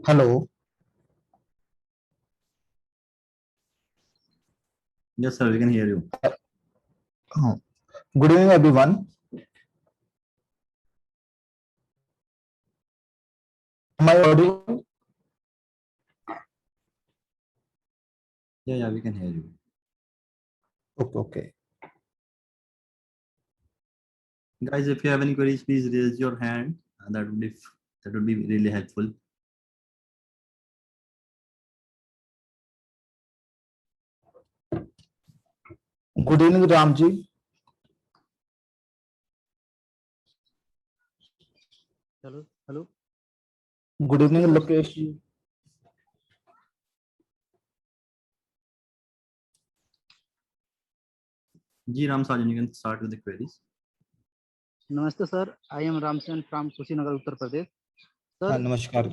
Hello. Yes, sir, we can hear you. Good evening, everyone. Am I audible? Yeah, we can hear you. Okay. Guys, if you have any queries, please raise your hand. That would be really helpful. Good evening, Ramji. Hello. Good evening, Namaste, sir. Lokesh ji. Ji Ram Sajan, you can start with the queries. Namaste, sir. I am Ramsen from Kushinagar, Uttar Pradesh. Sir, Namaskar.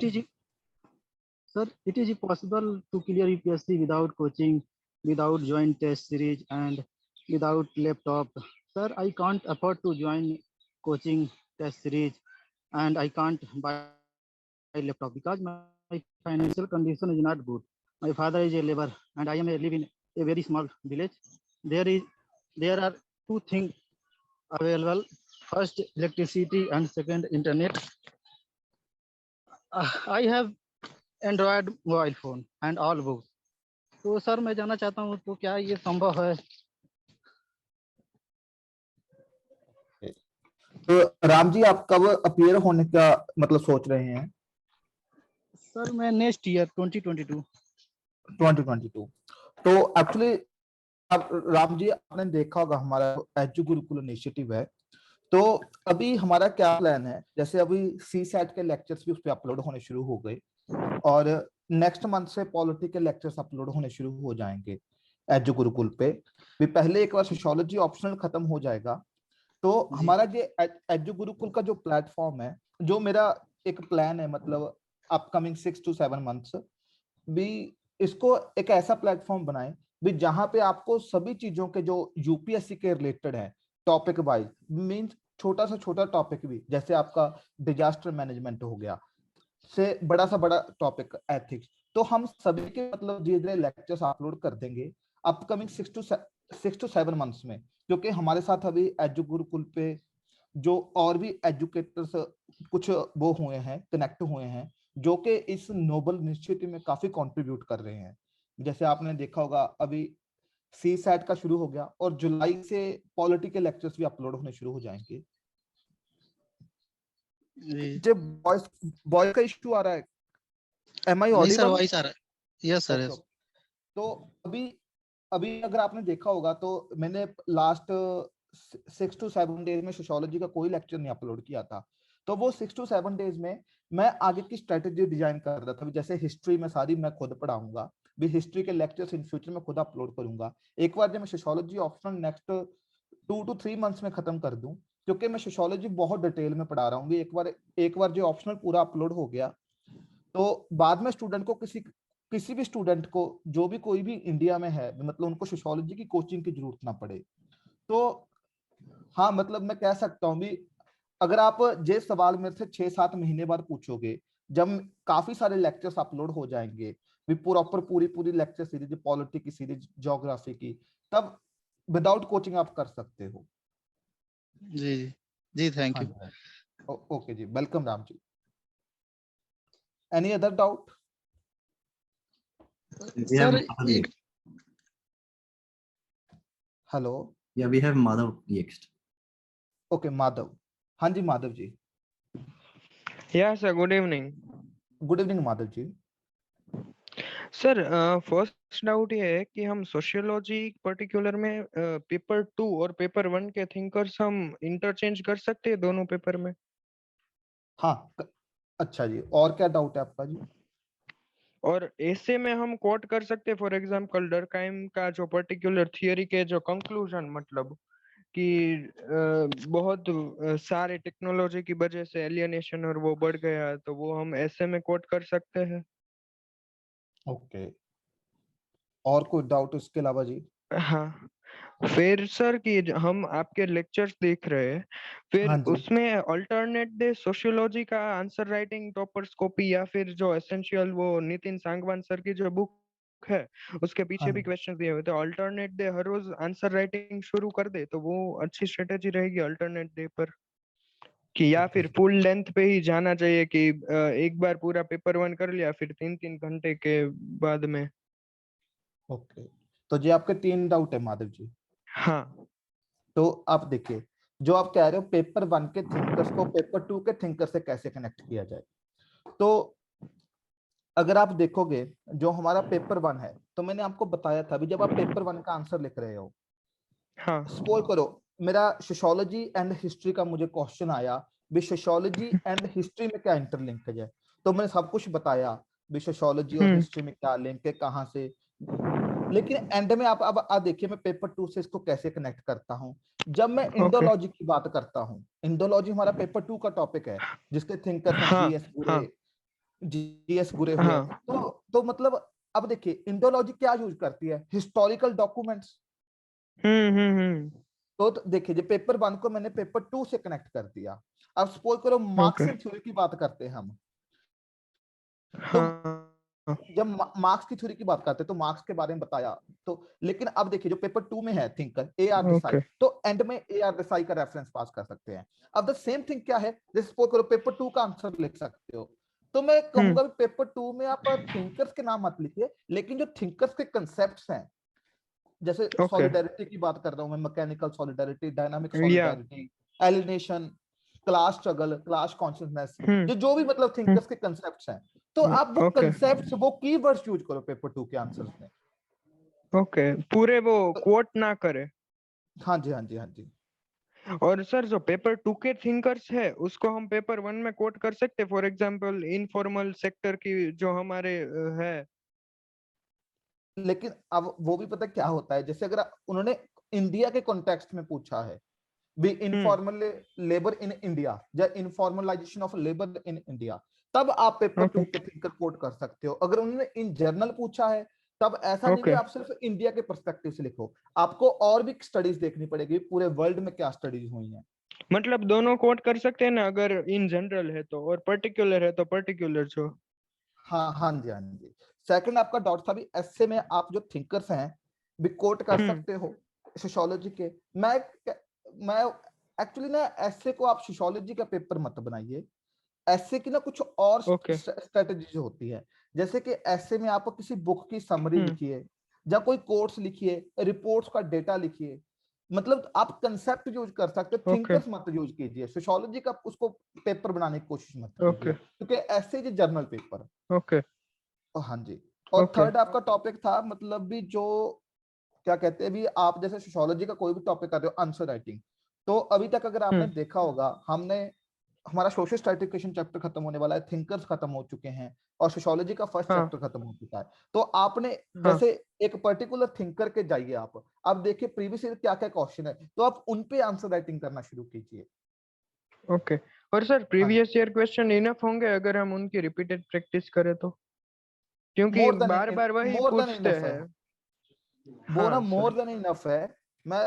it is possible to clear UPSC without coaching, without joint test series, and without laptop. Sir, I can't afford to join coaching test series, and I can't buy laptop because my financial condition is not good. My father is a labor, and I live in a very small village. There are two things available: first electricity and second internet. I have Android mobile phone and all books. तो sir मैं जानना चाहता हूँ तो क्या ये संभव है? तो राम जी, आप कब अपीयर होने का मतलब सोच रहे हैं? सर मैं नेक्स्ट ईयर 2022। तो एक्चुअली आप राम जी, आपने देखा होगा हमारा एजू गुरुकुल इनिशिएटिव है। तो अभी हमारा क्या प्लान है, जैसे अभी सी सेट के लेक्चर्स भी उस पर अपलोड होने शुरू हो गए और नेक्स्ट मंथ से पॉलिटिकल लेक्चर्स अपलोड होने शुरू हो जाएंगे एजू गुरुकुल पे भी। पहले एक बार सोशियोलॉजी ऑप्शनल खत्म हो जाएगा तो हमारा जो एजू गुरुकुल का जो प्लेटफॉर्म है, जो मेरा एक प्लान है, मतलब अपकमिंग 6 to 7 मंथ्स भी, इसको एक ऐसा प्लेटफॉर्म बनाएं भी जहां पे आपको सभी चीजों के जो यूपीएससी के रिलेटेड है टॉपिक वाइज, मींस छोटा सा छोटा टॉपिक भी, जैसे आपका डिजास्टर मैनेजमेंट हो गया से बड़ा सा बड़ा टॉपिक एथिक्स, तो हम सभी के मतलब धीरे धीरे लेक्चर्स अपलोड कर देंगे अपकमिंग 6 to 7 मंथ्स में। क्योंकि हमारे साथ अभी एजू गुरुकुल पे जो और भी एजुकेटर्स कुछ वो हुए हैं, कनेक्ट हुए हैं, जो कि इस नोबल इनिशिएटिव में काफी कंट्रीब्यूट कर रहे हैं। जैसे आपने देखा होगा अभी सी सैट का शुरू हो गया और जुलाई से पॉलिटिकल लेक्चर्स भी अपलोड होने शुरू हो जाएंगे। जब वॉइस का इशू आ रहा है, am I audible? Sir voice आ रहा है। Yes sir. तो अभी अगर आपने देखा होगा तो मैंने लास्ट 6 to 7 डेज में सोशियोलॉजी का कोई लेक्चर नहीं अपलोड किया था। तो वो 6 to 7 डेज में मैं आगे की स्ट्रेटेजी डिजाइन कर रहा था। जैसे हिस्ट्री में सारी मैं खुद पढ़ाऊंगा भी, हिस्ट्री के लेक्चर्स इन फ्यूचर में खुद अपलोड करूंगा। एक बार जब मैं sociology optional next 2 to 3 months में खत्म कर दूं, क्योंकि मैं सोशियोलॉजी बहुत डिटेल में पढ़ा रहा हूँ। एक बार जो ऑप्शनल पूरा अपलोड हो गया तो बाद में स्टूडेंट को किसी भी स्टूडेंट को जो भी कोई भी इंडिया में है, मतलब उनको सोशियोलॉजी की कोचिंग की जरूरत ना पड़े। तो हाँ, मतलब मैं कह सकता हूँ भी, अगर आप ये सवाल मेरे से 6-7 महीने बाद पूछोगे, जब काफी सारे लेक्चर्स अपलोड हो जाएंगे भी, प्रॉपर पूरी लेक्चर सीरीज, पॉलिटी की सीरीज, ज्योग्राफी की, तब विदाउट कोचिंग आप कर सकते हो। जी थैंक यू। ओके जी, welcome Ram ji. Any other doubt? Sir hello. Yeah, we have Madhav next. Okay Madhav. हाँ जी Madhav ji. Yes, sir. Good evening. Good evening Madhav ji. Sir first doubt ये है कि हम सोशियोलॉजी पर्टिकुलर में पेपर 2 और पेपर 1 के थिंकर्स हम इंटरचेंज कर सकते हैं दोनों पेपर में? हाँ, अच्छा जी, और क्या डाउट है आपका जी? और ऐसे में हम कोट कर सकते हैं, फॉर एग्जांपल डर्कहाइम का जो पर्टिकुलर थियरी के जो कंक्लूजन, मतलब कि बहुत सारे टेक्नोलॉजी की वजह से एलियनेशन और वो बढ़ गया, तो वो हम ऐसे में कोट कर सकते हैं। ओके, और कोई डाउट इसके अलावा जी? हाँ, फिर सर कि हम आपके लेक्चर्स देख रहे हैं, फिर हाँ जी। उसमें अल्टरनेट डे सोशियोलॉजी का आंसर राइटिंग टॉपर्स कॉपी, या फिर जो एसेंशियल वो नितिन सांगवान सर की जो बुक है उसके हाँ पीछे भी जी। क्वेश्चन दिए हुए, तो अल्टरनेट डे हर रोज आंसर राइटिंग शुरू कर दे तो वो अच्छी स्ट्रेटेजी रहेगी अल्टरनेट डे पर, कि या ओके फिर फुल लेंथ पे ही जाना चाहिए कि एक बार पूरा पेपर 1 कर लिया फिर 3-3 घंटे के बाद में। ओके। तो जी आपके 3 डाउट है माधव जी। हाँ। तो आप देखिए, जो आप कह रहे हो पेपर 1 के थिंकर्स को पेपर 2 के थिंकर से कैसे कनेक्ट किया जाए। तो अगर आप देखोगे जो हमारा पेपर 1 है, तो मैंने आपको बताया था अभी जब आप पेपर 1 का आंसर लिख रहे हो, हाँ। सपोज करो मेरा सोशियोलॉजी एंड हिस्ट्री का मुझे क्वेश्चन आया, भी सोशियोलॉजी एंड हिस्ट्री में क्या इंटरलिंक है, तो मैंने सब कुछ बताया भी सोशियोलॉजी और हम्म। हिस्ट्री में क्या लिंक है, कहाँ से। लेकिन एंड में आप अब देखिए मैं पेपर 2 से इसको कैसे कनेक्ट करता हूँ। जब मैं ओके। इंडोलॉजी की बात करता हूँ, इंडोलॉजी हमारा पेपर 2 का टॉपिक है, जिसके थिंकर्स हैं हाँ। हाँ। जीएस गुरे हुए। हाँ। तो मतलब अब देखिए इंडोलॉजी क्या यूज करती है, हिस्टोरिकल डॉक्यूमेंट्स। हम्म। तो देखिए जो पेपर 1 को मैंने पेपर 2 से कनेक्ट कर दिया। अब सपोज करो ओके। मार्क्सियन थ्योरी की बात करते हैं हम, तो हाँ। जब मार्क्स की थ्योरी की बात करते हैं तो मार्क्स के बारे में बताया। तो लेकिन अब देखिए जो पेपर 2 में है thinker A R Desai, okay. तो एंड में ए आर देसाई का रेफरेंस पास कर सकते हैं। अब द सेम थिंग क्या है, जैसे सपोज करो पेपर 2 का आंसर लिख सकते हो, तो मैं हम्म। कहूंगा पेपर 2 में आप थिंकर्स के नाम मत लिखिए, लेकिन जो थिंकर्स के कंसेप्ट्स हैं, जैसे ओके। सॉलिडारिटी की बात कर रहा हूं मैं, मैकेनिकल सॉलिडारिटी, डायनामिक या। Solidarity, alienation, class struggle, class consciousness, hmm. जो भी मतलब थिंकर्स के कंसेप्ट्स हैं, तो आप वो ओके। कंसेप्ट्स वो कीवर्ड्स यूज करो पेपर 2 के आंसर्स में। ओके, पूरे वो कोट ना करे। हाँ जी, हाँ जी, हाँ जी। और सर जो पेपर 2 के थिंकर्स है उसको हम पेपर 1 में कोट कर सकते, फॉर एग्जांपल इनफॉर्मल सेक्टर की जो हमारे है। लेकिन अब वो भी पता क्या होता है, जैसे अगर उन्होंने इंडिया के कॉन्टेक्स्ट में पूछा है, भी हम्म। इनफॉर्मल लेबर इन इंडिया या informalisation of labour in India, तब आप पेपर ओके। 2 के थिंकर कोट कर सकते हो। अगर उन्होंने इन जनरल पूछा है, तब ऐसा नहीं कि ओके, आप सिर्फ इंडिया के पर्सपेक्टिव से लिखो, आपको और भी स्टडीज देखनी पड़ेगी पूरे वर्ल्ड में क्या स्टडीज हुई हैं। मतलब दोनों कोट कर सकते हैं ना, अगर इन जनरल है तो, और पर्टिकुलर है तो पर्टिकुलर जो। हाँ हाँ जी, हाँ जी। सेकंड आपका डॉट था भी ऐसे में आप जो थिंकर्स हैं भी कोट कर हम्म। सकते हो सोशियोलॉजी के। मैं एक्चुअली ना ऐसे को आप सोशियोलॉजी का पेपर मत बनाइए, ऐसे की ना कुछ और ओके। स्ट्रेटजीज होती है। जैसे कि ऐसे में आप किसी बुक की समरी हम्म। लिखिए, या कोई कोर्स लिखिए, रिपोर्ट्स का डेटा लिखिए, मतलब आप कंसेप्ट यूज कर सकते हो, ओके। थिंकर्स मत यूज कीजिए। सोशियोलॉजी का उसको पेपर बनाने की कोशिश मत कीजिए, ओके। क्योंकि ऐसे ही जर्नल पेपर। ओके। हाँ जी। और ओके। थर्ड आपका टॉपिक था मतलब भी जो क्या कहते हैं भी, आप जैसे सोशियोलॉजी का कोई भी टॉपिक कर रहे हो आंसर राइटिंग, तो अभी तक अगर आपने हम्म। देखा होगा हमने हमारा सोशल स्ट्रेटिफिकेशन चैप्टर खत्म होने वाला है, थिंकर्स खत्म हो चुके हैं, और सोशियोलॉजी का फर्स्ट हाँ। चैप्टर खत्म हो चुका है। तो आपने हाँ। जैसे एक पर्टिकुलर थिंकर के जाइए आप, अब देखिए प्रीवियस ईयर क्या क्या क्वेश्चन है, तो आप उन पे आंसर राइटिंग करना शुरू कीजिए। ओके। और सर हाँ, प्रीवियस ईयर क्वेश्चन इनफ होंगे अगर हम उनकी रिपीटेड प्रैक्टिस करें तो, क्योंकि मोर देन बार बार वही मोर देन पूछते इनफ है, हैं। वो ना हाँ मोर सर। देन इनफ है। मैं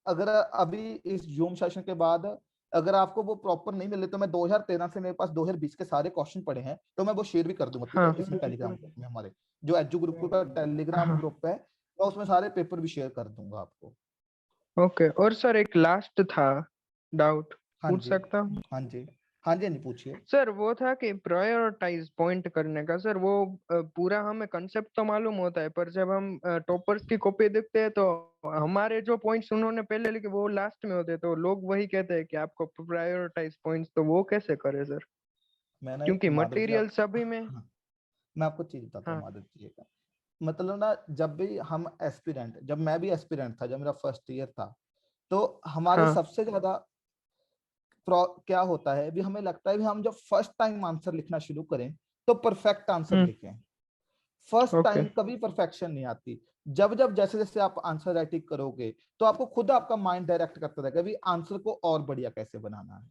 अगर अभी इस जूम सेशन के बाद अगर आपको वो प्रॉपर नहीं मिले, तो मैं 2013 से मेरे पास 2020 के सारे क्वेश्चन पड़े हैं, तो मैं वो शेयर भी कर दूंगा, ठीक है, हाँ। इसमें टेलीग्राम में हमारे जो एजू गुरुकुल का टेलीग्राम हाँ। ग्रुप है, मैं उसमें सारे पेपर भी शेयर कर दूंगा आपको। ओके, और सर एक लास्ट था डाउट, हाँ पूछ जी, सकता हूँ? हाँ जी, हाँ जी, हाँ जी, पूछिए। सर वो था कि प्रायोरिटाइज पॉइंट करने का, सर वो पूरा हमें कंसेप्ट तो मालूम होता है, पर जब हम टॉपर्स की कॉपी देखते हैं तो हमारे जो पॉइंट्स उन्होंने पहले लिखे वो लास्ट में होते हैं, तो लोग वही कहते हैं कि आपको प्रायोरिटाइज पॉइंट्स, तो वो कैसे करे सर, मैंने क्योंकि माधव जी मटेरियल सभी में। हाँ, मैं आपको चीज बताता हूँ हाँ। माधव जी का। मतलब ना जब भी हम एस्पिरेंट, जब मैं भी एस्पिरेंट था, जब मेरा फर्स्ट ईयर था, तो हमारे हाँ। सबसे ज्यादा क्या होता है भी, हमें लगता है भी हम जब फर्स्ट टाइम आंसर लिखना शुरू करें तो परफेक्ट आंसर हम्म। लिखें। First okay. टाइम कभी परफेक्शन नहीं आती। जब जब जैसे जैसे आप आंसर राइटिंग करोगे, तो आपको खुद आपका माइंड डायरेक्ट करता रहेगा भी आंसर को और बढ़िया कैसे बनाना है।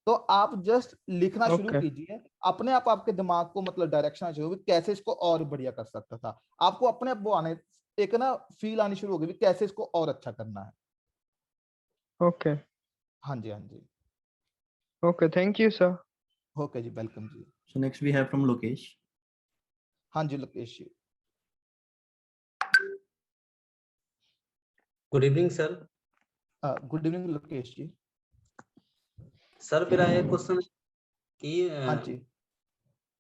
तो आप जस्ट लिखना शुरू ओके। कीजिए, अपने आप आपके दिमाग को मतलब डायरेक्शन चाहिए कैसे इसको और बढ़िया कर सकता था। आपको अपने आप वो आने, एक ना फील आनी शुरू हो गई कैसे इसको और अच्छा करना है। ओके हाँ जी, हाँ जी। Okay, thank you sir. Okay जी, वेलकम जी। So next we have from Lokesh. हाँ जी Lokesh ji. Good evening sir. Good evening Lokesh ji. Sir मेरा एक क्वेश्चन कि हाँ जी।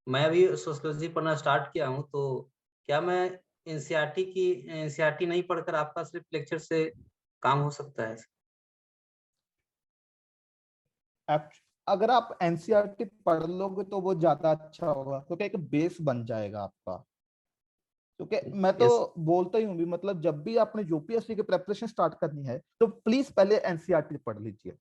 मैं अभी सोशियोलॉजी पढ़ना स्टार्ट किया हूँ, तो क्या मैं एनसीईआरटी नहीं पढ़कर आपका सिर्फ लेक्चर से काम हो सकता है? अगर आप एनसीईआरटी पढ़ लोगे तो वो ज्यादा अच्छा होगा, क्योंकि एक बेस बन जाएगा आपका। क्योंकि मैं तो यस। बोलता ही हूँ भी, मतलब जब भी आपने यूपीएससी की प्रेपरेशन स्टार्ट करनी है तो प्लीज पहले एनसीईआरटी पढ़ लीजिए।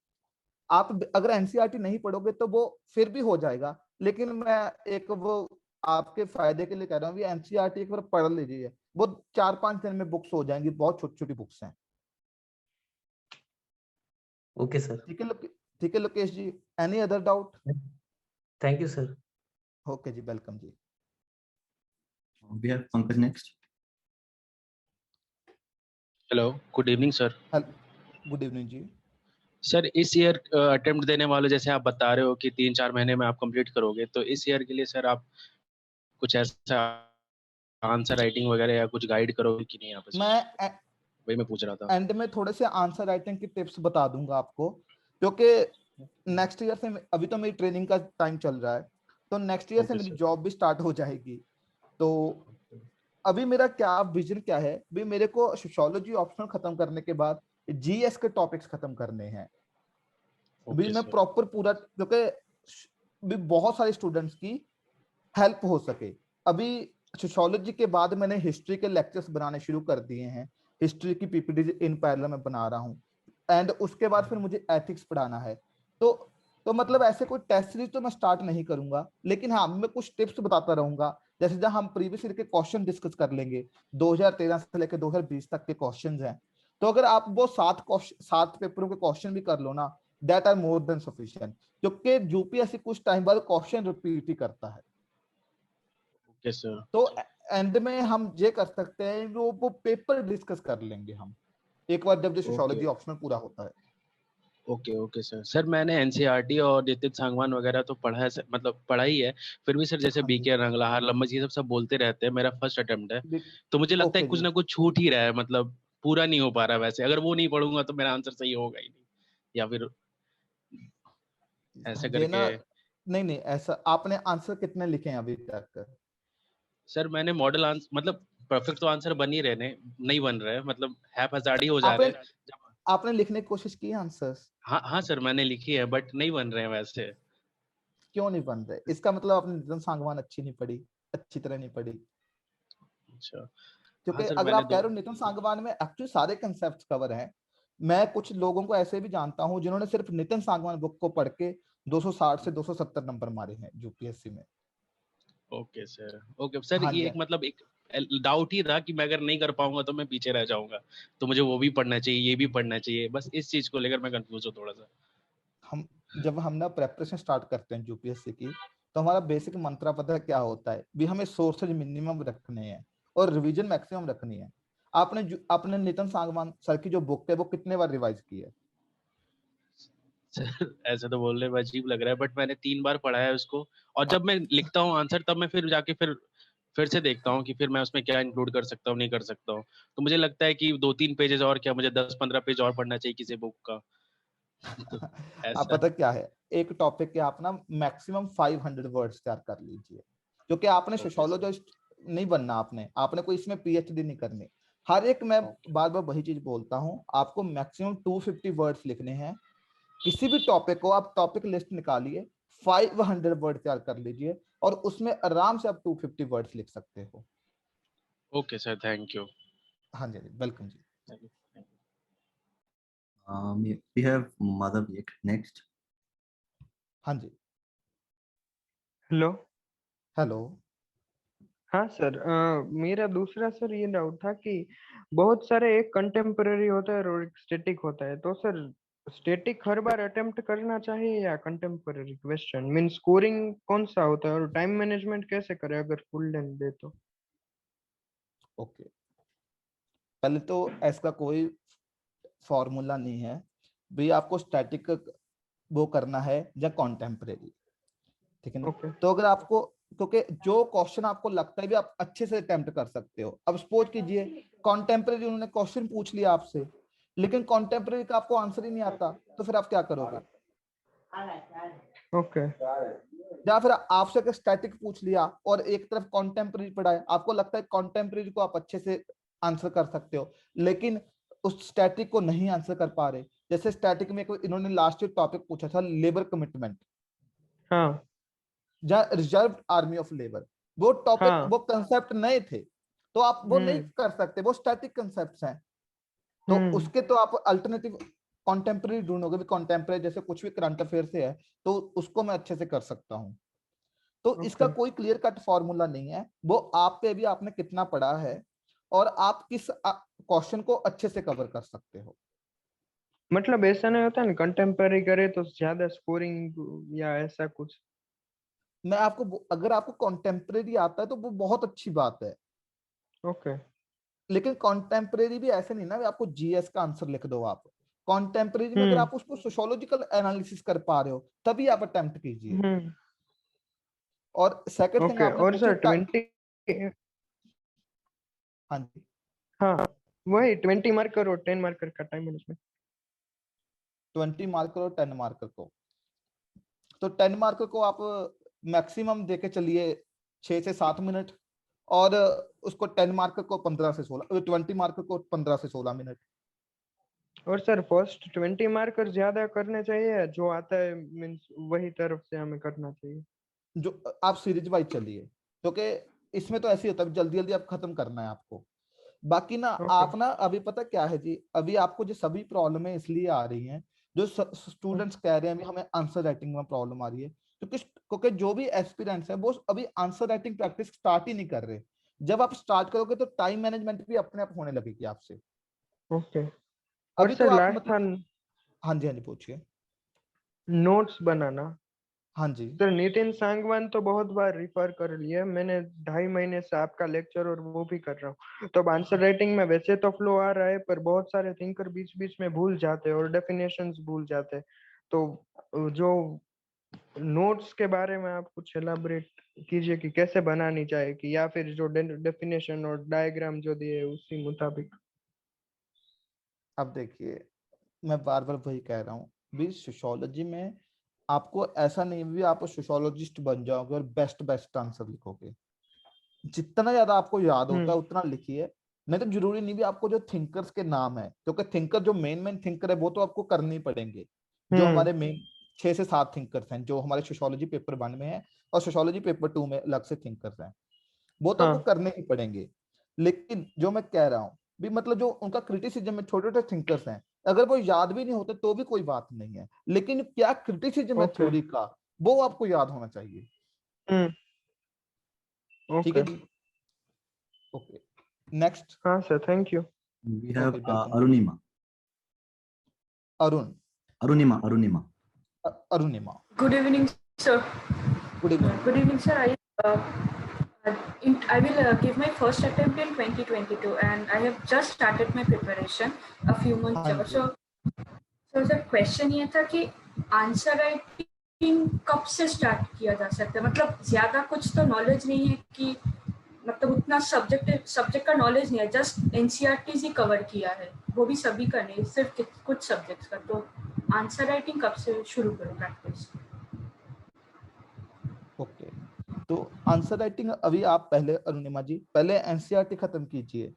आप अगर एनसीईआरटी नहीं पढ़ोगे तो वो फिर भी हो जाएगा, लेकिन मैं एक वो आपके फायदे के लिए कह रहा हूँ, एनसीईआरटी एक बार पढ़ लीजिए। वो 4-5 दिन में बुक्स हो जाएंगी, बहुत छोटी छोटी बुक्स हैं। Okay sir. ठीक है Lokesh ji. Any other doubt? Thank you sir. Okay जी, वेलकम जी। We have Pankaj next. Hello, good evening sir. Good evening जी। सर इस ईयर अटेम्प्ट देने वाले, जैसे आप बता रहे हो कि 3-4 महीने में आप कंप्लीट करोगे, तो इस ईयर के लिए सर आप कुछ ऐसा आंसर राइटिंग वगैरह या कुछ गाइड करोगे कि नहीं? आप मैं वही मैं पूछ रहा था। एंड में थोड़े से आंसर राइटिंग की टिप्स बता दूंगा आपको, क्योंकि नेक्स्ट ईयर से अभी तो मेरी ट्रेनिंग का टाइम चल रहा है, तो नेक्स्ट ईयर से ओके मेरी सर। जॉब भी स्टार्ट हो जाएगी। तो अभी मेरा क्या विजन क्या है भी, मेरे को सोशियोलॉजी ऑप्शनल खत्म करने के बाद जीएस के टॉपिक्स खत्म करने हैं। भी ओके मैं सर। प्रॉपर पूरा, क्योंकि भी बहुत सारे स्टूडेंट्स की हेल्प हो सके। अभी सोशियोलॉजी के बाद मैंने हिस्ट्री के लेक्चर्स बनाने शुरू कर दिए हैं, हिस्ट्री की पीपीटी इन पैरेलल में बना रहा हूँ, एंड उसके बाद फिर मुझे एथिक्स पढ़ाना है। तो मतलब ऐसे कोई टेस्ट सीरीज तो मैं स्टार्ट नहीं करूंगा, लेकिन हाँ मैं कुछ टिप्स बताता रहूंगा। जैसे जहां हम प्रीवियस ईयर के क्वेश्चन डिस्कस कर लेंगे, 2013 से लेकर 2020 तक के क्वेश्चंस हैं, तो अगर आप वो 7 पेपरों के क्वेश्चन भी कर लो ना, that are more than sufficient, क्योंकि यूपीएससी कुछ टाइम बाद क्वेश्चन रिपीट ही करता है। Okay sir. तो एंड में हम ये कर सकते हैं, वो पेपर डिस्कस कर लेंगे हम एक बार जब जो सोशियोलॉजी ऑप्शनल पूरा होता है। Okay okay sir. सर मैंने एनसीईआरटी और नितिन सांगवान वगैरह तो पढ़ा है मतलब पढ़ा ही है। फिर भी सर जैसे हाँ जी। बीके रंगलाहार लम्बज ये सब बोलते रहते हैं, मेरा फर्स्ट अटेम्प्ट है, तो मुझे लगता है ओके कुछ जी। ना कुछ छूट ही रहा है, मतलब पूरा नहीं हो पा रहा है। वैसे अगर वो नहीं पढ़ूंगा तो मेरा आंसर सही होगा ही नहीं, या फिर ऐसे ये ना, करके। नहीं नहीं, ऐसा आपने आंसर कितने लिखे हैं अभी तक? सर मैंने मॉडल आंसर मतलब परफेक्ट तो आंसर बन ही रहे नहीं बन रहे, मतलब हैphazard ही हो जा रहे आपने हैं। आपने लिखने की कोशिश की आंसर्स? हाँ हाँ सर, मैंने लिखी है बट नहीं बन रहे हैं वैसे। क्यों नहीं बन रहे? इसका मतलब आपने नितिन सांगवान अच्छी नहीं पढ़ी, अच्छी तरह नहीं पढ़ी। अच्छा। हाँ क्योंकि सर अगर मैंने आप कह दो। रहे हो नितिन सांगवान में एक्चुअली सारे कंसेप्ट कवर हैं, मैं कुछ लोगों को ऐसे भी जानता हूं जिन्होंने सिर्फ नितिन सांगवान बुक को पढ़ के 260 से 270 नंबर मारे हैं यूपीएससी में। Okay sir. ओके सर, हाँ ये जी। एक मतलब एक डाउट ही था कि मैं अगर नहीं कर पाऊंगा तो मैं पीछे रह जाऊंगा, तो मुझे वो भी पढ़ना चाहिए ये भी पढ़ना चाहिए, बस इस चीज को लेकर मैं कंफ्यूज हूँ थोड़ा सा। हम जब हम ना प्रेपरेशन स्टार्ट करते हैं यूपीएससी की, तो हमारा बेसिक मंत्रा पता है क्या होता है भी, हमें सोर्सेज मिनिमम रखने हैं और रिवीजन मैक्सिमम रखनी है। आपने नितिन सांगवान सर की जो बुक है वो कितने बार रिवाइज की है? सर ऐसे तो बोलने में अजीब लग रहा है बट मैंने 3 बार पढ़ा है उसको, और जब मैं लिखता हूँ आंसर तब मैं फिर जाके फिर से देखता हूँ कि फिर मैं उसमें क्या इंक्लूड कर सकता हूँ नहीं कर सकता हूँ। तो मुझे लगता है कि 2-3 पेजेस और क्या, मुझे 10-15 पेज और पढ़ना चाहिए किसी बुक का। तो आप ऐसा। पता क्या है, एक टॉपिक के आप ना मैक्सिमम 500 वर्ड्स तैयार कर लीजिए, क्योंकि आपने ओके सर। सोशियोलॉजिस्ट नहीं बनना, आपने कोई इसमें पीएचडी नहीं करनी। हर एक, मैं ओके। बार बार वही चीज बोलता हूँ, आपको मैक्सिमम 250 वर्ड्स लिखने हैं। किसी भी टॉपिक को आप टॉपिक लिस्ट निकालिए, 500 वर्ड तैयार कर लीजिए, और उसमें आराम से आप 250 वर्ड्स लिख सकते हो। Okay sir, thank you. हाँ जी, वेलकम जी। We have Madhav next. हाँ जी। हेलो। हेलो। हाँ सर, मेरा दूसरा सर ये डाउट था कि बहुत सारे एक कंटेम्पररी होता है और एक स्टैटिक होता है, तो सर स्टैटिक हर बार अटेम्प्ट करना चाहिए या कंटेम्पररी क्वेश्चन मीन स्कोरिंग कौन सा होता है, और टाइम मैनेजमेंट कैसे करें अगर फुल लेंथ दे तो? ओके, पहले तो इसका कोई फॉर्मूला नहीं है भाई, आपको स्टैटिक वो करना है या कॉन्टेम्परेरी, ठीक है ना। ओके तो अगर आपको, क्योंकि जो क्वेश्चन आपको लगता है भी आप अच्छे से अटेम्प्ट कर सकते हो, अब सपोज कीजिए कॉन्टेम्परेरी उन्होंने क्वेश्चन पूछ लिया आपसे, लेकिन कॉन्टेम्परेरी का आपको आंसर ही नहीं आता, तो फिर आप क्या करोगे? ओके या फिर आपसे अगर स्टैटिक पूछ लिया और एक तरफ कॉन्टेम्परेरी पढ़ा है, आपको लगता है कॉन्टेम्परेरी को आप अच्छे से आंसर कर सकते हो, लेकिन उस स्टैटिक को नहीं आंसर कर पा रहे। जैसे स्टैटिक में इन्होंने लास्ट टॉपिक पूछा था लेबर कमिटमेंट हाँ या रिजर्व आर्मी ऑफ लेबर, वो टॉपिक हाँ वो कंसेप्ट नए थे, तो आप वो नहीं हम्म कर सकते, वो स्टैटिक कंसेप्ट्स हैं। तो उसके तो आप अल्टरनेटिव कॉन्टेम्परेरी ढूंढोगे भी, कॉन्टेम्परेरी जैसे कुछ भी करंट अफेयर से है तो उसको मैं अच्छे से कर सकता हूँ। तो इसका ओके कोई क्लियर कट फॉर्मूला नहीं है, वो आप पे भी आपने कितना पढ़ा है और आप किस क्वेश्चन को अच्छे से कवर कर सकते हो। मतलब ऐसा नहीं होता ना कंटेम्पररी करे तो ज्यादा स्कोरिंग या ऐसा कुछ? मैं आपको अगर आपको कॉन्टेम्परेरी आता है तो वो बहुत अच्छी बात है, ओके लेकिन कॉन्टेम्परेरी भी ऐसे नहीं ना आपको जीएस का आंसर लिख दो। आप कॉन्टेम्परेरी में अगर हम्म आप उसको सोशियोलॉजिकल एनालिसिस कर पा रहे हो तभी आप अटेम्प्ट कीजिए। हम्म और सेकंड थिंग ओके आपने और पूछी सर 20 हाँ जी, हाँ वही 20 मार्कर और 10 मार्कर का टाइम मैनेजमेंट। 20 मार्कर और 10 मार्कर को, तो 10 मार्कर को आप मैक्सिमम देके चलिए 6 से 7 मिनट, और उसको 10 मार्कर को 15 से 16, 20 मार्कर को 15 से 16 मिनट। और सर फर्स्ट 20 मार्कर ज्यादा करने चाहिए या जो आता है मीन्स वही तरफ से हमें करना चाहिए? जो आप सीरीज वाइज चलिए, क्योंकि इसमें तो ऐसे ही होता है जल्दी जल्दी आप खत्म करना है आपको। बाकी ना ओके आप ना अभी पता क्या है जी, अभी आपको जो सभी प्रॉब्लम इसलिए आ रही हैं, जो स्टूडेंट्स कह रहे हैं अभी हमें आंसर राइटिंग में प्रॉब्लम आ रही है, क्योंकि जो भी एस्पिरेंट्स है वो अभी आंसर राइटिंग प्रैक्टिस स्टार्ट ही नहीं कर रहे। जब आप स्टार्ट करोगे तो टाइम मैनेजमेंट भी अपने आप होने लगेगी आपसे। ओके और अभी तो सर आप लास्ट था मतलब, हाँ जी पूछिए। नोट्स बनाना। हाँ जी सर नितिन सांगवान तो बहुत बार रिफर कर लिया मैंने, 2.5 महीने से आपका लेक्चर और वो भी कर रहा हूँ, तो अब आंसर राइटिंग में वैसे तो फ्लो आ रहा है पर बहुत सारे थिंकर बीच बीच में भूल जाते हैं और डेफिनेशंस भूल जाते हैं। तो जो नोट्स के बारे में आप कुछ एलाबरेट कीजिए कि कैसे बनानी चाहिए, कि या फिर जो डेफिनेशन और डायग्राम जो दिए उसी मुताबिक। अब देखिए, मैं बार बार वही कह रहा हूँ भी, सोशियोलॉजी में आपको ऐसा नहीं भी आप सोशियोलॉजिस्ट बन जाओगे और बेस्ट बेस्ट आंसर लिखोगे। जितना ज्यादा आपको याद होता है हम्म उतना लिखिए। नहीं तो जरूरी नहीं भी आपको जो थिंकर्स के नाम है, क्योंकि थिंकर जो मेन मेन थिंकर है वो तो आपको करने ही पड़ेंगे। जो हम्म हमारे मेन 6 से 7 थिंकर्स हैं जो हमारे सोशियोलॉजी पेपर 1 में है और सोशियोलॉजी पेपर 2 में अलग से थिंकर्स हैं, वो तो आपको हाँ करने ही पड़ेंगे। लेकिन जो मैं कह रहा हूँ भी, मतलब जो उनका क्रिटिसिज्म में छोटे छोटे थिंकर्स हैं, अगर वो याद भी नहीं होते तो भी कोई बात नहीं है, लेकिन क्या क्रिटिसिज्म है ओके थ्योरी का वो आपको याद होना चाहिए। हम्म ठीक है ओके जी, ओके नेक्स्ट। हाँ sir thank you. We have okay welcome. Arunima. Arun, Arunima. Arunima, Good evening, sir. Good evening. Good evening, sir. I will give my first attempt in 2022, and I have just started my preparation a few months हाँ ago. जी, So the question ये था कि answer writing कब से start किया जा सकता है? मतलब ज्यादा कुछ तो नॉलेज नहीं है कि, मतलब उतना सब्जेक्ट का नॉलेज नहीं है, जस्ट एनसीईआरटी ही कवर किया है, वो भी सभी का नहीं, सिर्फ कुछ सब्जेक्ट्स का। तो आंसर राइटिंग कब से शुरू करूँ प्रैक्टिस? ओके। तो आंसर राइटिंग अभी आप पहले, अरुणिमा जी पहले एनसीईआरटी खत्म कीजिए,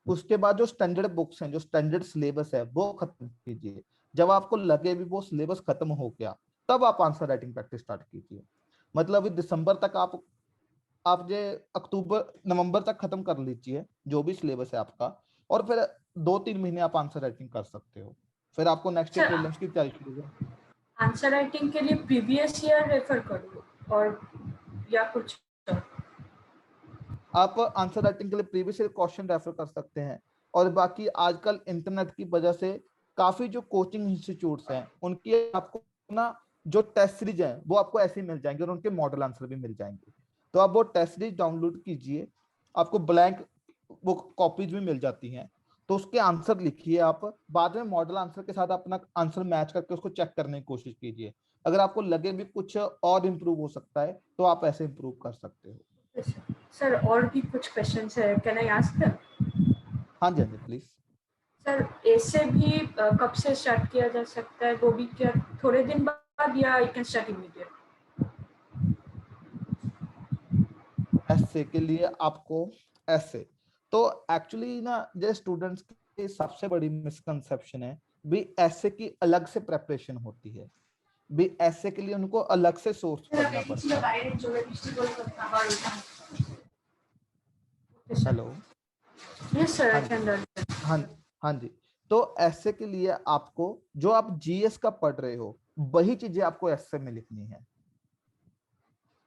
उसके बाद जो स्टैंडर्ड बुक्स हैं, जो स्टैंडर्ड सिलेबस है वो खत्म कीजिए। जब आपको लगे भी वो सिलेबस खत्म हो गया, तब आप आंसर राइटिंग प्रैक्टिस स्टार्ट कीजिए। मतलब अभी दिसंबर तक आप ये अक्टूबर नवंबर तक खत्म कर लीजिए जो भी सिलेबस है आपका, और फिर 2-3 महीने आप आंसर राइटिंग कर सकते हो। फिर आपको नेक्स्ट ईयर सर प्रीलिम्स की तैयारी शुरू है। आंसर राइटिंग के लिए प्रीवियस ईयर रेफर करूँ और या कुछ और? आप आंसर राइटिंग के लिए प्रीवियस ईयर क्वेश्चन रेफर कर सकते हैं, और बाकी आजकल इंटरनेट की वजह से काफी जो कोचिंग इंस्टीट्यूट्स हैं उनकी आपको ना जो टेस्ट सीरीज है वो आपको ऐसे ही मिल जाएंगे और उनके मॉडल आंसर भी मिल जाएंगे। तो आप वो टेस्ट सीरीज डाउनलोड कीजिए, आपको ब्लैंक वो कॉपीज भी मिल जाती हैं, तो उसके आंसर लिखिए आप, बाद में मॉडल आंसर के साथ अपना आंसर मैच करके उसको चेक करने की कोशिश कीजिए। अगर आपको लगे भी कुछ और इम्प्रूव हो सकता है तो आप ऐसे इम्प्रूव कर सकते हो। सर और भी कुछ क्वेश्चंस है, कैन आई आस्क देम? हाँ जी, हाँ जी, प्लीज। सर ऐसे भी कब से स्टार्ट किया जा सकता है, वो भी क्या थोड़े दिन बाद या आई कैन स्टार्ट इमीडिएट? ऐसे के लिए आपको ऐसे तो एक्चुअली ना, जो स्टूडेंट्स की सबसे बड़ी मिसकंसेप्शन है भी ऐसे की अलग से प्रेपरेशन होती है, भी ऐसे के लिए उनको अलग से सोर्स पढ़ना पड़ता है। हेलो, यस सर, हाँ आई जी, कैन लर्न। हाँ, हाँ जी। तो ऐसे के लिए आपको जो आप जीएस का पढ़ रहे हो वही चीजें आपको ऐसे में लिखनी है।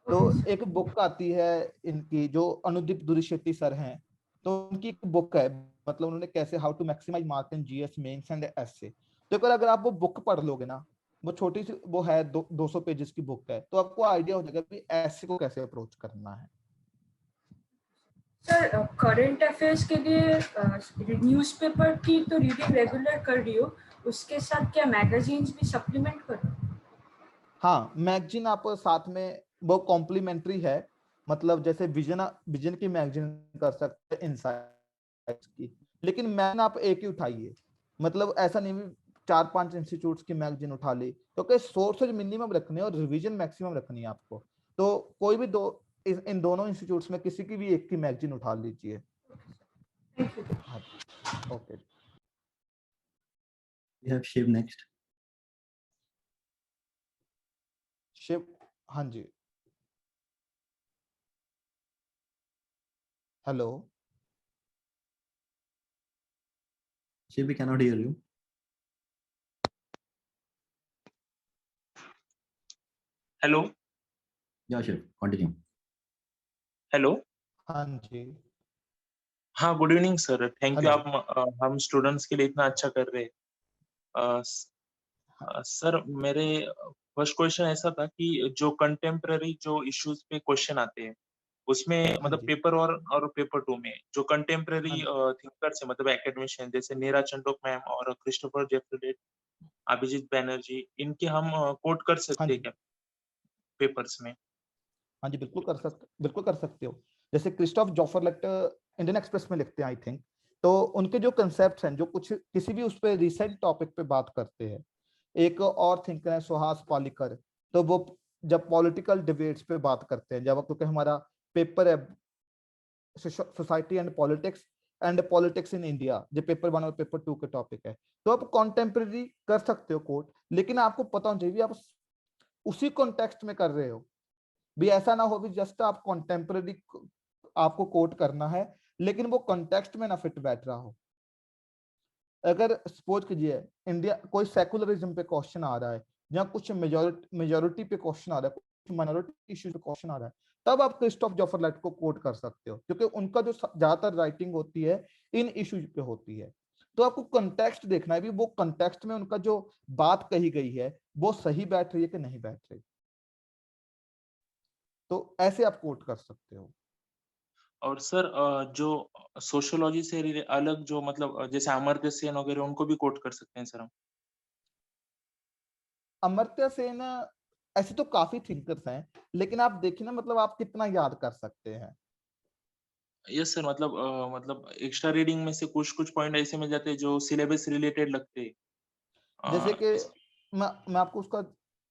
तो एक बुक आती है इनकी, जो अनुदीप दुरिशेट्टी सर हैं, तो उनकी एक बुक है, मतलब उन्होंने कैसे how to maximize mark in GS mains and essay. तो अगर आप वो बुक पढ़ लोगे ना, वो छोटी सी वो है 200 पेजेस की बुक है, तो आपको आइडिया हो जाएगा कि ऐसे को कैसे अप्रोच करना है। सर करंट अफेयर्स के लिए न्यूज़पेपर की तो रीडिंग रेगुलर कर रही हो, उसके साथ क्या मैगजीन्स भी सप्लीमेंट करो? हाँ, मैगजीन आप साथ में, वो कॉम्प्लीमेंट्री है, मतलब जैसे विजन विजन की मैगजीन कर सकते हैं, इनसाइट्स की, लेकिन मैगजीन आप एक ही उठाइए, मतलब ऐसा नहीं भी 4-5 इंस्टीट्यूट्स की मैगजीन उठा ली, क्योंकि सोर्सेज मिनिमम रखने और रिवीजन मैक्सिमम रखनी है आपको। तो कोई भी इन दोनों इंस्टीट्यूट्स में किसी की भी एक की मैगजीन उठा लीजिए। हाँ, okay. We have Shiv next. Shiv, हाँ जी, hello. Shiv, we cannot hear you. Hello. Yeah, Shiv, continue. Hello. हाँ जी, हाँ, good evening sir, thank you, hello. आप हम स्टूडेंट्स के लिए इतना अच्छा कर रहे हैं। सर मेरे फर्स्ट क्वेश्चन ऐसा था कि जो कंटेम्पररी जो इश्यूज पे क्वेश्चन आते हैं उसमें हाँ मतलब जी, पेपर और पेपर 2 में जो कंटेम्पररी हाँ जी, थिंकर्स है, मतलब एकेडमिशियन जैसे नीरा चंडोक मैम और क्रिस्टोफर जेफरडेट, अभिजीत बैनर्जी, इनके हम कोट कर हाँ सकते हैं जी, क्या पेपर्स में? हाँ जी, बिल्कुल कर सकते हो। जैसे क्रिस्टोफ जोफरलेट इंडियन एक्सप्रेस में लिखते हैं, आई थिंक। तो उनके जो कंसेप्ट हैं, जो कुछ किसी भी उस पे रिसेंट टॉपिक पे बात करते हैं। एक और थिंकर है सुहास पालिकर, तो वो जब पॉलिटिकल डिबेट्स पे बात करते हैं, जब क्योंकि हमारा पेपर है society and politics in India, जो पेपर 1 और पेपर 2 के टॉपिक है, तो आप कॉन्टेम्पररी कर सकते हो कोट, लेकिन आपको पता होना चाहिए आप उसी कॉन्टेक्स्ट में कर रहे हो। भी ऐसा ना हो भी जस्ट आप कॉन्टेम्पररी आपको कोट करना है, लेकिन वो कॉन्टेक्स्ट में ना फिट बैठ रहा हो। अगर सपोज कीजिए इंडिया कोई सेकुलरिज्म पे क्वेश्चन आ रहा है, या कुछ मेजोरिटी पे क्वेश्चन आ रहा है, कुछ माइनॉरिटी इश्यूज पे क्वेश्चन आ रहा है, तब आप क्रिस्टोफ जोफरलेट को कोट कर सकते हो, क्योंकि उनका जो ज्यादातर राइटिंग होती है इन इश्यूज पे होती है। तो आपको कंटेक्स्ट देखना है भी वो कंटेक्स्ट में उनका जो बात कही गई है वो सही बैठ रही है कि नहीं बैठ रही। तो ऐसे आप कोट कर सकते हो। और सर जो सोशियोलॉजी से अलग जो मतलब जैसे अमर्त्य सेन वगैरह उनको भी कोट कर सकते हैं सर हम? अमर्त्य सेन, ऐसे तो काफी थिंकर्स हैं, लेकिन आप देखिए ना, मतलब आप कितना याद कर सकते हैं। यस सर, मतलब एक्स्ट्रा रीडिंग में से कुछ पॉइंट ऐसे मिल जाते हैं जो सिलेबस रिलेटेड लगते हैं। जैसे कि इस मैं आपको उसका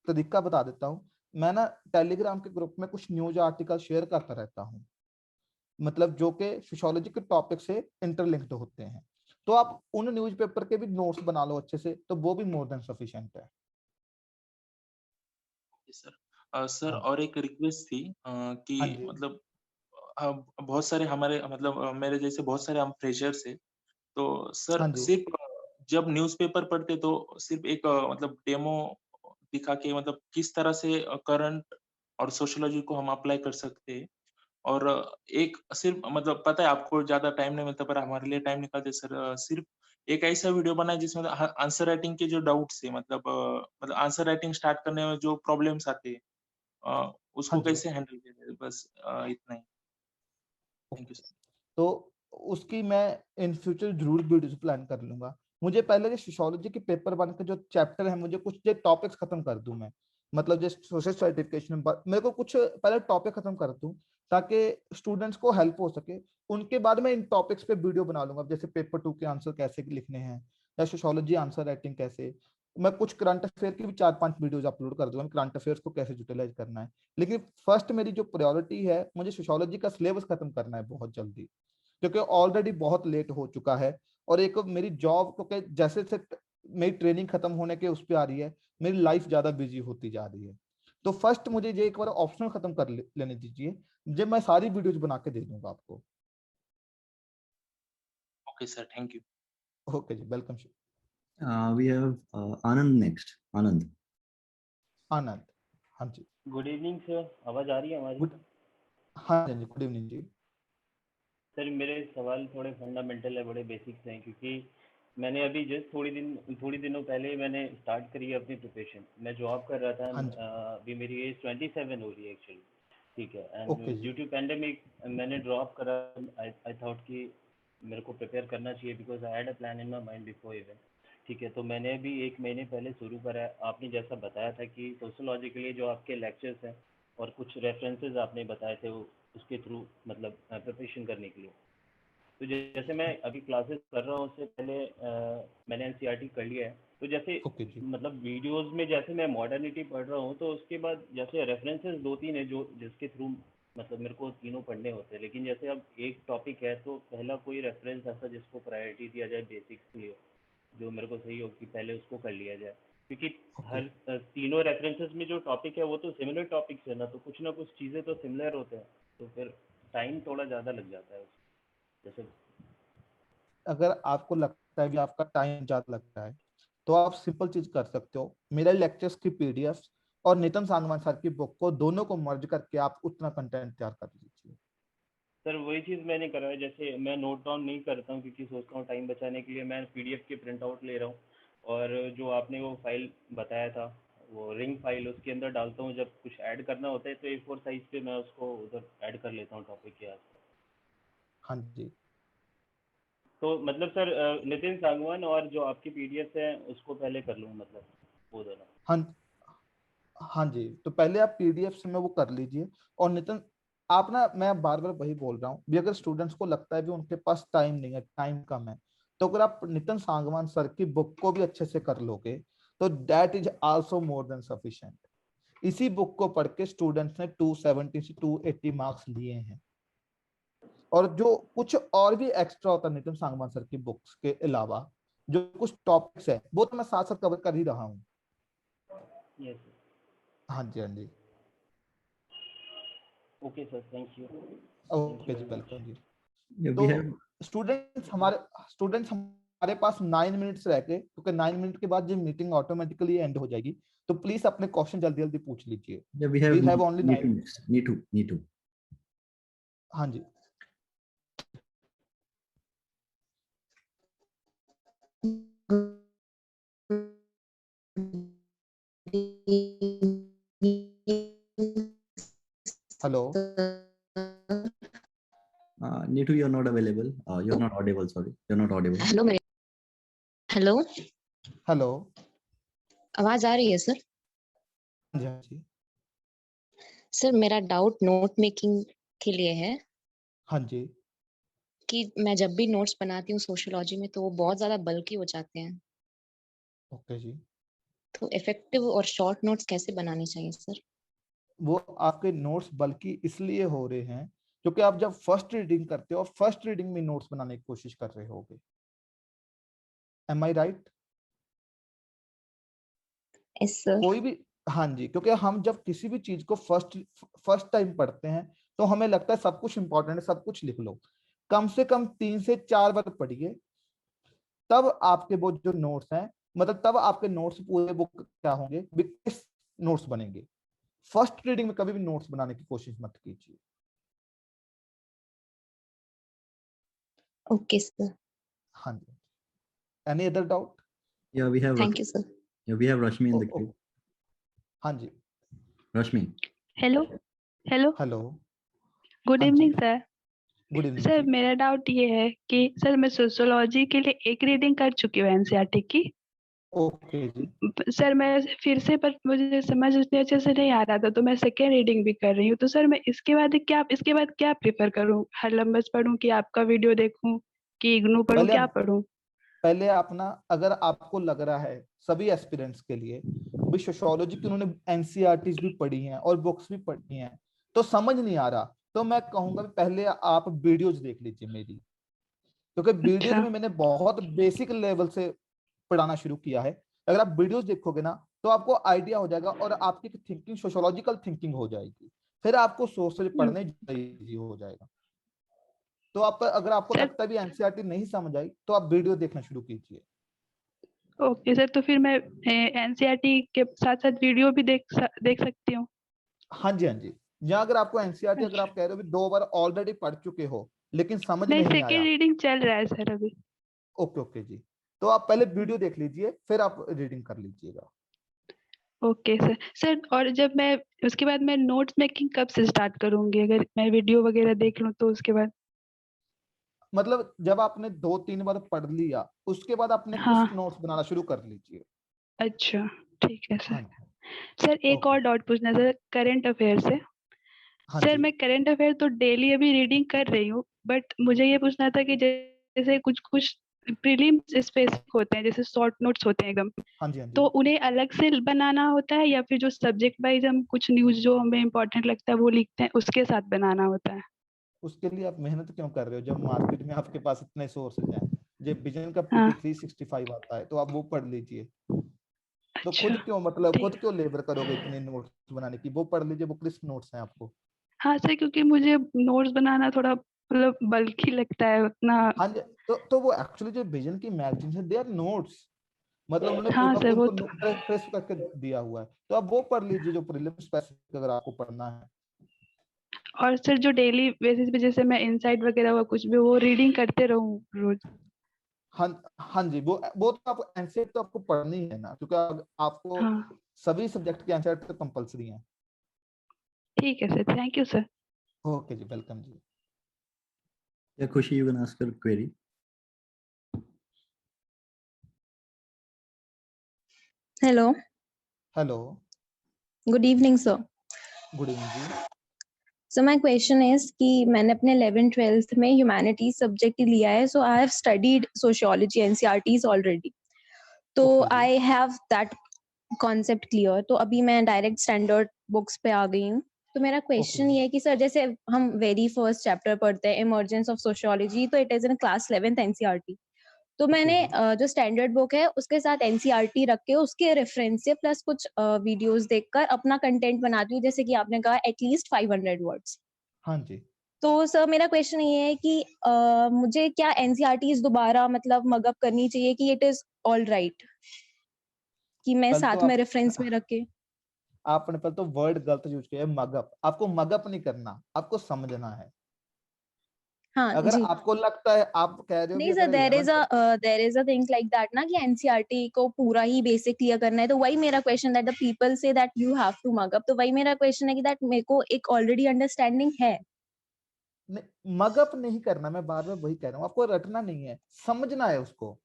तरीका बता देता हूँ। मैं ना टेलीग्राम के ग्रुप में कुछ न्यूज आर्टिकल शेयर करता रहता हूँ, मतलब जो कि सोशियोलॉजी के टॉपिक से इंटरलिंक्ड होते हैं। तो आप उन न्यूज़पेपर के भी नोट्स बना लो अच्छे से, तो वो भी मोर देन सफिशिएंट है। सर सर हाँ जी, और एक रिक्वेस्ट थी हाँ कि जी, मतलब बहुत सारे हमारे मतलब मेरे जैसे बहुत सारे हम फ्रेशर्स हैं, तो सर हाँ जी, सिर्फ जब न्यूज़पेपर पढ़ते तो सिर्फ एक मतलब डेमो दिखा के मतलब किस तरह से करंट और सोशियोलॉजी को हम अप्लाई कर सकते हैं, और एक सिर्फ मतलब पता है आपको ज़्यादा टाइम नहीं मिलता पर हमारे लिए टाइम निकालते सर, सिर्फ एक ऐसा वीडियो बनाए जिसमें आंसर राइटिंग के जो डाउट्स है, मतलब आंसर राइटिंग स्टार्ट करने में जो प्रॉब्लम्स आते हैं हाँ उसको जी। कैसे हैंडल किया जाए, बस इतना ही। Thank you sir. तो उसकी मैं इन फ्यूचर जरूर वीडियोस प्लान कर लूंगा। मुझे पहले जो सोशियोलॉजी के पेपर 1 के जो चैप्टर है, मुझे कुछ जो टॉपिक्स खत्म कर दूं मैं, मतलब जैसे सोशल सर्टिफिकेशन, मेरे को कुछ पहले टॉपिक खत्म कर दूं ताकि स्टूडेंट्स को हेल्प हो सके। उनके बाद में इन टॉपिक्स पे वीडियो बना लूंगा, जैसे पेपर 2 के आंसर कैसे लिखने हैं या सोशियोलॉजी आंसर राइटिंग कैसे। मैं कुछ करंट अफेयर की भी 4-5 वीडियोस अपलोड कर दूंगा, करंट अफेयर्स को कैसे यूटिलाइज करना है। लेकिन फर्स्ट मेरी जो प्रायोरिटी है, मुझे सोशियोलॉजी का सिलेबस खत्म करना है बहुत जल्दी, क्योंकि ऑलरेडी बहुत लेट हो चुका है। और एक मेरी जॉब, क्योंकि जैसे से मेरी ट्रेनिंग खत्म होने के उस पर आ रही है, मेरी लाइफ ज्यादा बिजी होती जा रही है। तो फर्स्ट मुझे ये एक बार ऑप्शनल खत्म कर लेने दीजिए, जब मैं सारी वीडियोस बना के दे दूंगा आपको। Okay sir, thank you. Okay जी, welcome. We have Anand next. Anand. Anand, हाँ जी। गुड इवनिंग सर, आवाज आ रही है हमारी? हाँ जी, गुड इवनिंग जी। सर मेरे सवाल थोड़े फंडामेंटल है, बड़े बेसिक्स हैं, क्योंकि मैंने अभी जस्ट थोड़ी दिनों पहले मैंने स्टार्ट करी है अपनी प्रोफेशन। मैं जॉब कर रहा था, हाँ जी। अभी मेरी एज 27 हो रही है एक्चुअली, ठीक है। ओके एंड जी। ड्यू टू पैंडेमिक मैंने ड्रॉप करा। आई थॉट कि मेरे को प्रिपेयर करना चाहिए, because I had a plan in my mind before even, ठीक है। तो मैंने भी 1 महीने पहले शुरू करा है। आपने जैसा बताया था कि सोशोलॉजी के लिए जो आपके लेक्चर्स हैं और कुछ रेफरेंसेस आपने बताए थे, वो उसके थ्रू मतलब प्रिपरेशन करने के लिए। तो जैसे मैं अभी क्लासेस कर रहा हूँ, उससे पहले मैंने एनसीईआरटी कर लिया है। तो जैसे ओके जी। मतलब वीडियोस में जैसे मैं मॉडर्निटी पढ़ रहा हूँ, तो उसके बाद जैसे रेफरेंसेस 2-3 है जो जिसके थ्रू मतलब मेरे को तीनों पढ़ने होते हैं। लेकिन जैसे अब एक टॉपिक है, तो पहला कोई रेफरेंस ऐसा जिसको प्रायोरिटी दिया जाए बेसिक्स के लिए, जो मेरे को सही हो कि पहले उसको कर लिया जाए, क्योंकि ओके। हर तीनों रेफरेंसेस में जो टॉपिक है वो तो सिमिलर टॉपिक्स है ना कुछ चीज़ें तो सिमिलर होते हैं, तो फिर टाइम थोड़ा ज़्यादा लग जाता है जैसे। अगर आपको लगता है कि आपका टाइम ज्यादा लगता है, तो आप सिंपल चीज कर सकते हो, मेरे लेक्चर्स की पीडीएफ और नितिन सांगवान सर की बुक को दोनों को मर्ज करके आप उतना कंटेंट तैयार कर लीजिए। सर वही चीज़ मैंने करा है, जैसे मैं नोट डाउन नहीं करता हूँ क्योंकि सोचता हूँ टाइम बचाने के लिए मैं पीडीएफ के प्रिंट आउट ले रहा हूँ, और जो आपने वो फाइल बताया था, वो रिंग फाइल, उसके अंदर डालता हूँ। जब कुछ ऐड करना होता है तो A4 साइज पे मैं उसको उधर ऐड कर लेता हूँ टॉपिक के आसपास। हाँ जी। तो मतलब सर नितिन सांगवान और जो आपकी पीडीएफ है उसको पहले कर लूँ, मतलब वो दोनों? हाँ हाँ जी, तो पहले आप पीडीएफ से में वो कर लीजिए। और नितिन, आप ना, मैं बार बार वही बोल रहा हूँ भी, अगर स्टूडेंट्स को लगता है भी उनके पास टाइम नहीं है, टाइम कम है, तो अगर आप नितिन सांगवान सर की बुक को भी अच्छे से कर लोगे, तो that is also more than sufficient. इसी बुक को पढ़ के स्टूडेंट्स ने 270 से 280 मार्क्स लिए हैं। और जो कुछ और भी एक्स्ट्रा होता है नितिन सांगवान सर की बुक्स के अलावा, जो कुछ टॉपिक्स है, वो तो मैं साथ साथ कवर कर ही रहा हूँ। यस हाँ जी, हाँ जी। Sir. Okay sir, thank you. Okay जी, वेलकम जी। Yeah, we तो have स्टूडेंट्स हमारे पास 9 मिनट्स रह के, क्योंकि 9 मिनट के बाद जो मीटिंग ऑटोमेटिकली एंड हो जाएगी, तो प्लीज अपने क्वेश्चन जल्दी जल्दी पूछ लीजिए। yeah, we have we have only 9 Neetu minutes. next. Neetu. हाँ जी। Hello. Neetu, you're not available. You're not audible. Sorry, you're not audible. Hello मेरे हेलो, हेलो। आवाज आ रही है सर? हाँ जी, हाँ जी। सर मेरा डाउट नोट मेकिंग के लिए है हाँ जी। कि मैं जब भी नोट्स बनाती हूँ सोशियोलॉजी में, तो वो बहुत ज्यादा बल्की हो जाते हैं। ओके जी। तो इफेक्टिव और शॉर्ट नोट्स कैसे बनाने चाहिए सर? वो आपके नोट्स बल्कि इसलिए हो रहे हैं क्योंकि आप जब फर्स्ट रीडिंग करते हो, फर्स्ट रीडिंग में नोट्स बनाने की कोशिश कर रहे होगे। एम आई राइट? Yes sir. कोई भी, हाँ जी, क्योंकि हम जब किसी भी चीज को फर्स्ट टाइम पढ़ते हैं, तो हमें लगता है सब कुछ इंपॉर्टेंट है, सब कुछ लिख लो। कम से कम 3 से 4 बार पढ़िए, तब आपके वो जो नोट्स हैं, मतलब तब आपके नोट्स पूरे वो क्या होंगे, किस नोट्स बनेंगे। फर्स्ट रीडिंग में कभी भी नोट्स बनाने की कोशिश मत कीजिए। Okay sir. हाँ जी। Any other doubt? Yeah, we have thank you sir. yeah, we have Rashmi in the queue. हाँ जी। Rashmi. Hello hello, hello. Good हाँ जी। Evening sir. Good evening sir जी। मेरा डाउट ये है कि सर मैं सोशियोलॉजी के लिए एक रीडिंग कर चुकी हूँ एनसीईआरटी की। ओके जी। सर मैं फिर से, पर मुझे समझ उतने अच्छे से नहीं आ रहा था, तो मैं सेकेंड रीडिंग भी कर रही हूँ। तो सर मैं इसके बाद क्या प्रेफर करूँ? हरलम्बस पढूं कि आपका वीडियो देखूं कि इग्नू पढूं, पहले क्या आप पढूं? पहले आप ना, अगर आपको लग रहा है, सभी एस्पिरेंट्स के लिए भी सोशियोलॉजी की उन्होंने एनसीईआरटीज भी पढ़ी हैं और बुक्स भी पढ़ी हैं, तो समझ नहीं आ रहा, तो मैं कहूंगा पहले आप वीडियोज देख लीजिए मेरी, क्योंकि वीडियोज अच्छा में मैंने बहुत बेसिक लेवल से पढ़ाना शुरू किया है। अगर आप वीडियोज देखोगे ना तो आपको आइडिया हो जाएगा और आपकी थिंकिंग सोशियोलॉजिकल थिंकिंग हो जाएगी, फिर आपको सोशल पढ़ने इजी हो जाएगा। तो आप, अगर आपको सर लगता है भी एनसीईआरटी नहीं समझ आई, तो आप वीडियो देखना शुरू कीजिए। ओके सर, तो फिर मैं एनसीईआरटी के साथ साथ वीडियो भी देख सकती हूँ? हाँ जी, हाँ जी। या अगर आपको एनसीईआरटी, अगर अच्छा, आप कह रहे हो भी 2 बार ऑलरेडी पढ़ चुके हो लेकिन समझ नहीं नहीं सेकेंड आया, रीडिंग चल रहा है सर अभी। ओके ओके जी, तो आप पहले वीडियो देख लीजिए फिर आप रीडिंग कर लीजिएगा। Okay sir. सर और जब मैं उसके बाद मैं नोट्स मेकिंग कब से स्टार्ट करूंगी, अगर मैं वीडियो वगैरह देख लूं तो उसके बाद? मतलब जब आपने 2-3 बार पढ़ लिया उसके बाद आपने हाँ, कुछ नोट्स बनाना शुरू कर लीजिए। अच्छा ठीक है हाँ सर। जी, सर एक ओके। और डाउट पूछना है सर, करंट अफेयर से। हाँ सर जी, मैं करंट अफेयर तो डेली अभी रीडिंग कर रही हूँ, बट मुझे ये पूछना था कि जैसे कुछ कुछ प्रीलिम्स स्पेसिफिक होते हैं, जैसे शॉर्ट नोट्स होते हैं एकदम, हाँ जी, हाँ तो जी। उन्हें अलग से बनाना होता है या फिर जो सब्जेक्ट वाइज हम कुछ न्यूज जो हमें इम्पोर्टेंट लगता है वो लिखते हैं उसके साथ बनाना होता है? उसके लिए आप मेहनत क्यों कर रहे हो जब मार्केट में आपके पास इतने सोर्सेज हैं? जब विजन का हाँ, पीटी 365 आता है तो आप वो पढ़ लीजिए। तो अच्छा खुद क्यों, मतलब ठीक। खुद क्यों लेबर करोगे इतने नोट्स बनाने की? वो पढ़ लीजिए, वो क्रिस्प नोट्स हैं आपको। हाँ सर, क्योंकि मुझे नोट्स बनाना थोड़ा मतलब बल्कि लगता है उतना। हाँ जी, तो वो एक्चुअली जो विजन की मैगजीन है दे आर नोट्स, मतलब उन्होंने हाँ पूरा सर वो उनको तो। प्रेस करके दिया हुआ है, तो आप वो पढ़ लीजिए जो प्रीलिम स्पेसिफिक अगर आपको पढ़ना है। और सर जो डेली बेसिस पे जैसे मैं इनसाइट वगैरह हुआ कुछ भी वो रीडिंग करते रहूं रोज? हाँ हाँ जी, वो तो आपको एनसीईआरटी तो आपको पढ़नी है ना, क्योंकि आपको हाँ सभी सब्जेक्ट की एनसीईआरटी तो कंपलसरी है। ठीक है sir, thank you sir. Okay जी, वेलकम जी। Yeah, Khushi, you can ask your query. Hello, hello, good evening, sir. Good evening जी। So my question is कि मैंने अपने 11th-12th में humanities subject ही लिया है, so I have studied sociology NCERTs already. तो ओके जी, I have that concept clear. तो अभी मैं direct standard books पे आ गई हूँ। तो मेरा ओके क्वेश्चन जी, ये है कि सर जैसे हम वेरी फर्स्ट चैप्टर पढ़ते हैं इमर्जेंस ऑफ सोशियोलॉजी, तो it is in class 11th NCERT. तो ओके मैंने जी, जो स्टैंडर्ड बुक है उसके साथ एनसीईआरटी रख के उसके रेफरेंस से प्लस कुछ वीडियोस देखकर अपना कंटेंट बनाती हूँ, जैसे कि आपने कहा एटलीस्ट 500 वर्ड्स। हाँ जी। तो सर मेरा क्वेश्चन ये है कि मुझे क्या एनसीईआरटीज दोबारा मतलब मगअप करनी चाहिए कि इट इज ऑल राइट कि मैं पहले तो साथ में आप, रेफरेंस में रख के? आपने पहले तो वर्ड गलत यूज किया है, मगअप। आपको मगअप नहीं करना, आपको समझना है। हाँ अगर जी। आपको लगता है, आप कह रहे हो भी नहीं सर, अगर there is a thing like that ना कि एनसीईआरटी को पूरा ही बेसिक क्लियर करना है, तो वही मेरा question that the people say that you have to mug up, तो वही मेरा क्वेश्चन है कि दैट मेरे को एक ऑलरेडी अंडरस्टैंडिंग है। मगअप नहीं करना, मैं बार बार वही कह रहा हूँ, आपको रटना नहीं है, समझना है उसको।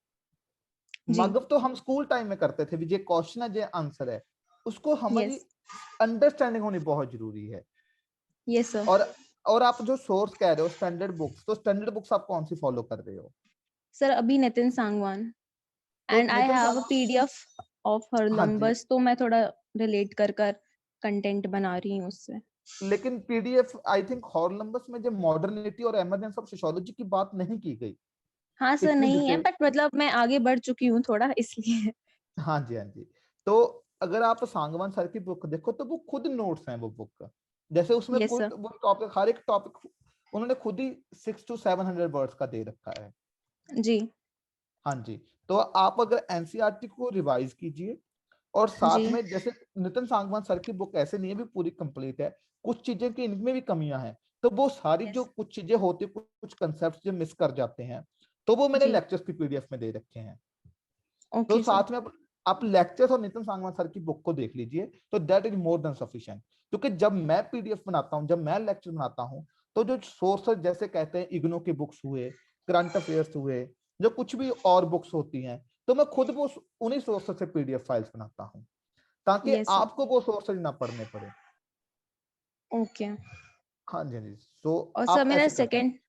जी। मगअप तो हम स्कूल टाइम में करते थे, ये क्वेश्चन है, ये आंसर है, उसको हमारी यस अंडरस्टैंडिंग होनी बहुत जरूरी है। Yes sir. और और आप जो सोर्स कह रहे हो स्टैंडर्ड बुक्स, तो स्टैंडर्ड बुक्स आप कौन सी फॉलो कर रहे हो? सर अभी नितिन सांगवान तो and I Nitin have a सांग, पीडीएफ ऑफ हाँ जी, हरलम्बस, तो मैं थोड़ा रिलेट कर कर कंटेंट बना रही हूँ उससे। लेकिन पीडीएफ आई थिंक हॉर्लम्बस में जो मॉडर्निटी और एमरजेंस ऑफ सोशियोलॉजी की बात नहीं की गई हाँ सर इतनी नहीं है, डिटेल। बट मतलब मैं आगे बढ़ चुकी हूँ थोड़ा इसलिए। हाँ जी, हाँ जी। तो अगर आप सांगवान सर की बुक देखो तो वो खुद नोट्स हैं वो बुक, जैसे उसमें यस कोई सर। वो टॉपिक, हर एक टॉपिक उन्होंने खुद ही 600-700 वर्ड्स का दे रखा है। जी हाँ जी, तो आप अगर एनसीईआरटी को रिवाइज कीजिए, और जी। साथ में जैसे नितिन सांगवान सर की बुक ऐसे नहीं है भी पूरी कंप्लीट है, कुछ चीजें की इनमें भी कमियां हैं, तो वो सारी जो यस कुछ चीजें होती है, कुछ कंसेप्ट जो मिस कर जाते हैं, तो वो मैंने जी। लेक्चर्स की पीडीएफ में दे रखे हैं। तो ओके सर। साथ में आप लेक्चर्स और नितिन सांगवान सर की बुक को देख लीजिए, तो that is more than sufficient. क्योंकि जब मैं पीडीएफ बनाता हूँ, जब मैं लेक्चर बनाता हूँ, तो जो सोर्सेज जैसे कहते हैं इग्नो के बुक्स हुए, करंट अफेयर्स हुए, जो कुछ भी और बुक्स होती हैं, तो मैं खुद वो उन्हीं सोर्सेज से पीडीएफ फाइल्स बनाता हूँ ताकि Yes, sir. आपको वो सोर्सेज ना पढ़ने पड़े। ओके। हाँ जी, हाँ जी। तो और सर आप मेरा ऐसे करते हैं। सेकंड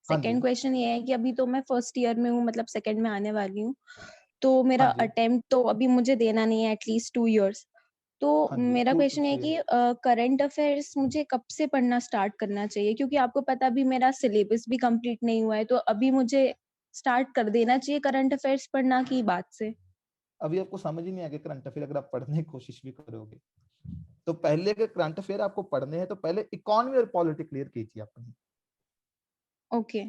हाँ जी, सेकंड क्वेश्चन ये है कि अभी तो मैं फर्स्ट ईयर में हूँ, मतलब सेकंड में आने वाली हूँ, तो मेरा हाँ जी, अटेम्प्ट तो अभी मुझे देना नहीं है एटलीस्ट 2 इयर्स। तो हाँ जी, मेरा 2 to क्वेश्चन ये है 3 कि years। करंट अफेयर्स मुझे कब से पढ़ना स्टार्ट करना चाहिए? क्योंकि आपको पता भी मेरा सिलेबस भी कंप्लीट नहीं हुआ है, तो अभी मुझे स्टार्ट कर देना चाहिए करंट अफेयर्स पढ़ना की बात से? अभी आपको समझ ही नहीं आएगा करंट अफेयर, अगर आप पढ़ने की कोशिश भी करोगे तो पहले के करंट अफेयर आपको पढ़ने हैं तो पहले इकोनॉमी और पॉलिटी क्लियर कीजिए अपनी। ओके।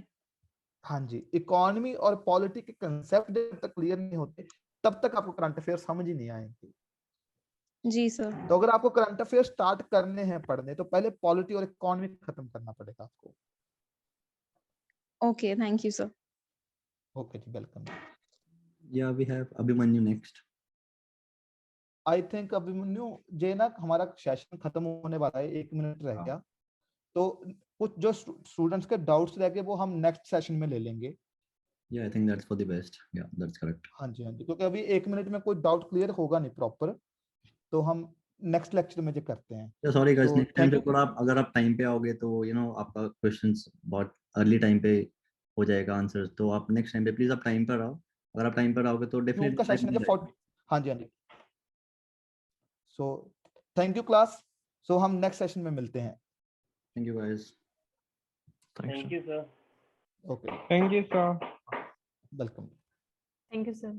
हाँ जी, इकोनॉमी और पॉलिटी के कंसेप्ट जब तक क्लियर नहीं होते तब तक आपको करंट अफेयर समझ ही नहीं आएंगे। जी सर। तो अगर आपको करंट अफेयर स्टार्ट करने हैं पढ़ने तो पहले पॉलिटी और इकोनॉमी खत्म करना पड़ेगा आपको। Okay, thank you sir. Okay जी, welcome. Yeah, we have Abhimanyu next. I think Abhimanyu जे ना हमारा सेशन खत्म होने वाला है, 1 मिनट रह गया, तो कुछ जो स्टूडेंट्स के डाउट्स रह गए वो हम नेक्स्ट सेशन में ले लेंगे। Yeah, I think that's for the best. Yeah, that's correct. हाँ जी, हाँ जी, क्योंकि अभी 1 मिनट में कोई डाउट क्लियर होगा नहीं प्रॉपर, तो हम नेक्स्ट लेक्चर में जो करते हैं। Yeah, sorry guys, तो next time थैंक से यू। थोड़ा आप अगर आप टाइम पे आओगे तो आपका क्वेश्चंस बहुत अर्ली टाइम पे हो जाएगा आंसर, तो आप नेक्स्ट टाइम पे प्लीज आप टाइम पर आओ। अगर आप टाइम पर आओगे तो नोट का डेफिनेटली सेशन है जो 40। हाँ जी, हाँ जी। So thank you class. So हम नेक्स्ट सेशन में मिलते हैं। Thank you guys. Thank you sir. Okay, thank you sir. Welcome. Thank you, sir.